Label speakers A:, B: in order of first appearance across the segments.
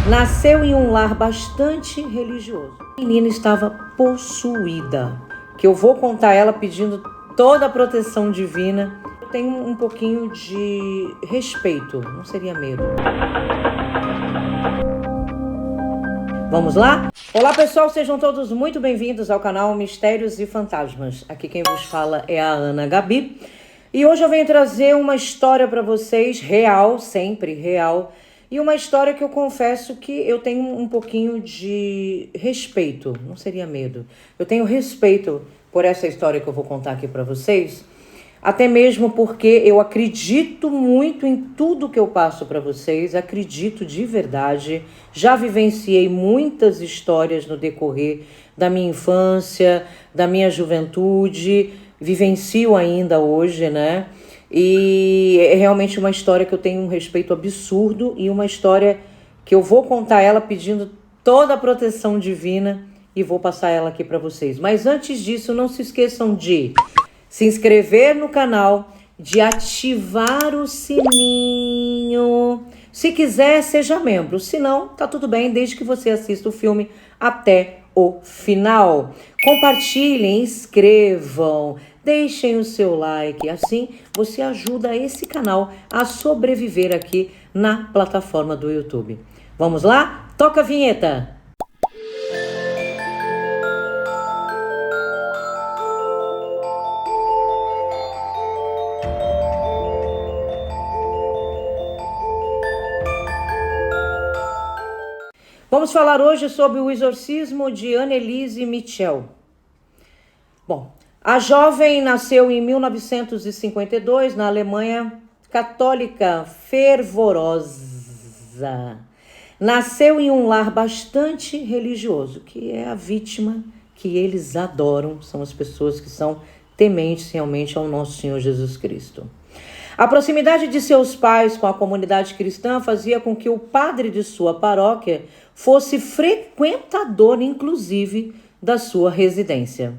A: Nasceu em um lar bastante religioso. A menina estava possuída, que eu vou contar ela pedindo toda a proteção divina. Eu tenho um pouquinho de respeito, não seria medo. Vamos lá? Olá pessoal, sejam todos muito bem-vindos ao canal Mistérios e Fantasmas. Aqui quem vos fala é a Ana Gabi. E hoje eu venho trazer uma história para vocês, real, sempre real. E uma história que eu confesso que eu tenho um pouquinho de respeito, não seria medo. Eu tenho respeito por essa história que eu vou contar aqui para vocês. Até mesmo porque eu acredito muito em tudo que eu passo para vocês, acredito de verdade. Já vivenciei muitas histórias no decorrer da minha infância, da minha juventude, vivencio ainda hoje, né? E é realmente uma história que eu tenho um respeito absurdo e uma história que eu vou contar ela pedindo toda a proteção divina e vou passar ela aqui para vocês. Mas antes disso, não se esqueçam de se inscrever no canal, de ativar o sininho. Se quiser, seja membro. Se não, tá tudo bem, desde que você assista o filme até o final. Compartilhem, inscrevam, deixem o seu like. Assim você ajuda esse canal a sobreviver aqui na plataforma do YouTube. Vamos lá? Toca a vinheta! Vamos falar hoje sobre o exorcismo de Anneliese Michel. Bom, a jovem nasceu em 1952 na Alemanha católica fervorosa. Nasceu em um lar bastante religioso, que é a vítima que eles adoram, são as pessoas que são tementes realmente ao nosso Senhor Jesus Cristo. A proximidade de seus pais com a comunidade cristã fazia com que o padre de sua paróquia fosse frequentador, inclusive, da sua residência.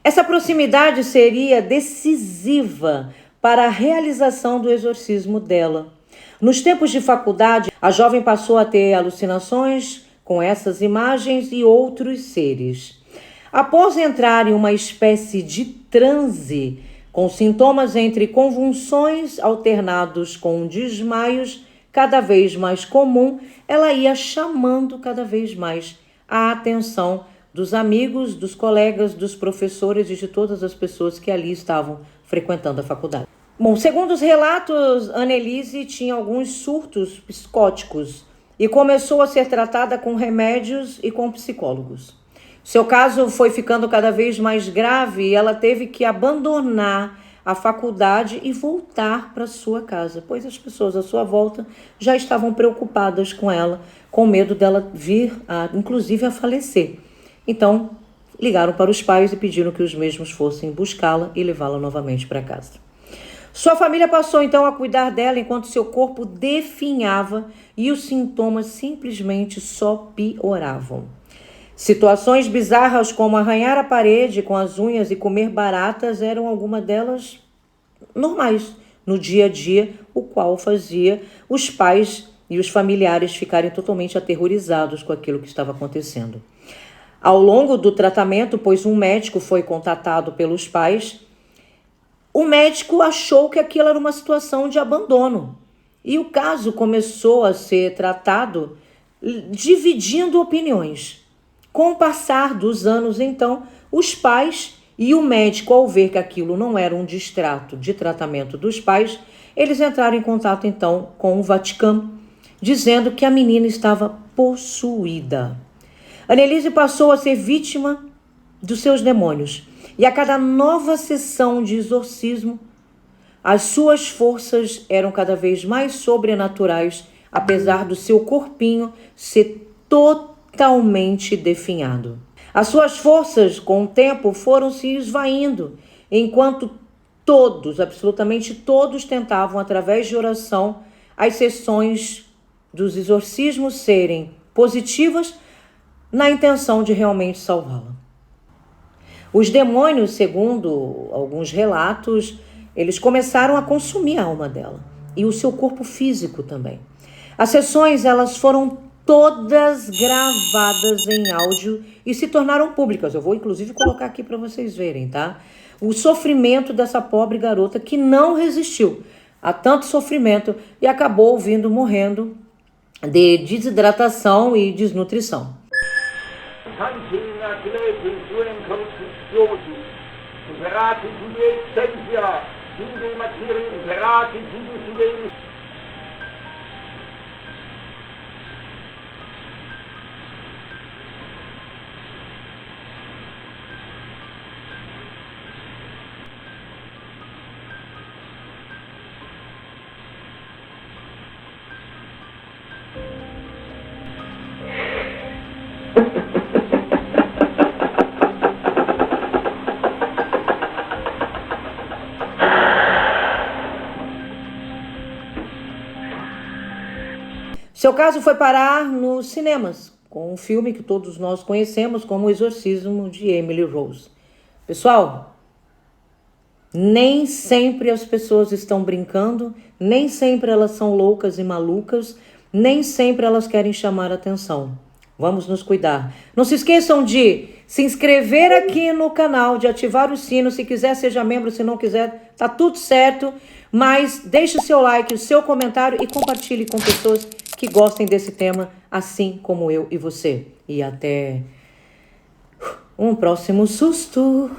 A: Essa proximidade seria decisiva para a realização do exorcismo dela. Nos tempos de faculdade, a jovem passou a ter alucinações com essas imagens e outros seres. Após entrar em uma espécie de transe, com sintomas entre convulsões alternados com desmaios cada vez mais comum, ela ia chamando cada vez mais a atenção dos amigos, dos colegas, dos professores e de todas as pessoas que ali estavam frequentando a faculdade. Bom, segundo os relatos, Anneliese tinha alguns surtos psicóticos e começou a ser tratada com remédios e com psicólogos. Seu caso foi ficando cada vez mais grave e ela teve que abandonar a faculdade e voltar para sua casa, pois as pessoas à sua volta já estavam preocupadas com ela, com medo dela vir, inclusive, a falecer. Então, ligaram para os pais e pediram que os mesmos fossem buscá-la e levá-la novamente para casa. Sua família passou então a cuidar dela enquanto seu corpo definhava e os sintomas simplesmente só pioravam. Situações bizarras como arranhar a parede com as unhas e comer baratas eram algumas delas normais no dia a dia, o qual fazia os pais e os familiares ficarem totalmente aterrorizados com aquilo que estava acontecendo. Ao longo do tratamento, pois um médico foi contatado pelos pais, o médico achou que aquilo era uma situação de abandono e o caso começou a ser tratado dividindo opiniões. Com o passar dos anos, então, os pais e o médico, ao ver que aquilo não era um distrato de tratamento dos pais, eles entraram em contato, então, com o Vaticano, dizendo que a menina estava possuída. Anneliese passou a ser vítima dos seus demônios. E a cada nova sessão de exorcismo, as suas forças eram cada vez mais sobrenaturais, apesar do seu corpinho ser totalmente definhado. As suas forças, com o tempo, foram se esvaindo, enquanto todos, absolutamente todos, tentavam, através de oração, as sessões dos exorcismos serem positivas, na intenção de realmente salvá-la. Os demônios, segundo alguns relatos, eles começaram a consumir a alma dela e o seu corpo físico também. As sessões, elas foram todas gravadas em áudio e se tornaram públicas. Eu vou inclusive colocar aqui para vocês verem, tá? O sofrimento dessa pobre garota que não resistiu a tanto sofrimento e acabou morrendo de desidratação e desnutrição. Seu caso foi parar nos cinemas, com um filme que todos nós conhecemos como O Exorcismo de Emily Rose. Pessoal, nem sempre as pessoas estão brincando, nem sempre elas são loucas e malucas, nem sempre elas querem chamar atenção. Vamos nos cuidar. Não se esqueçam de se inscrever aqui no canal, de ativar o sino. Se quiser, seja membro. Se não quiser, tá tudo certo. Mas deixe o seu like, o seu comentário e compartilhe com pessoas que gostem desse tema, assim como eu e você. E até um próximo susto.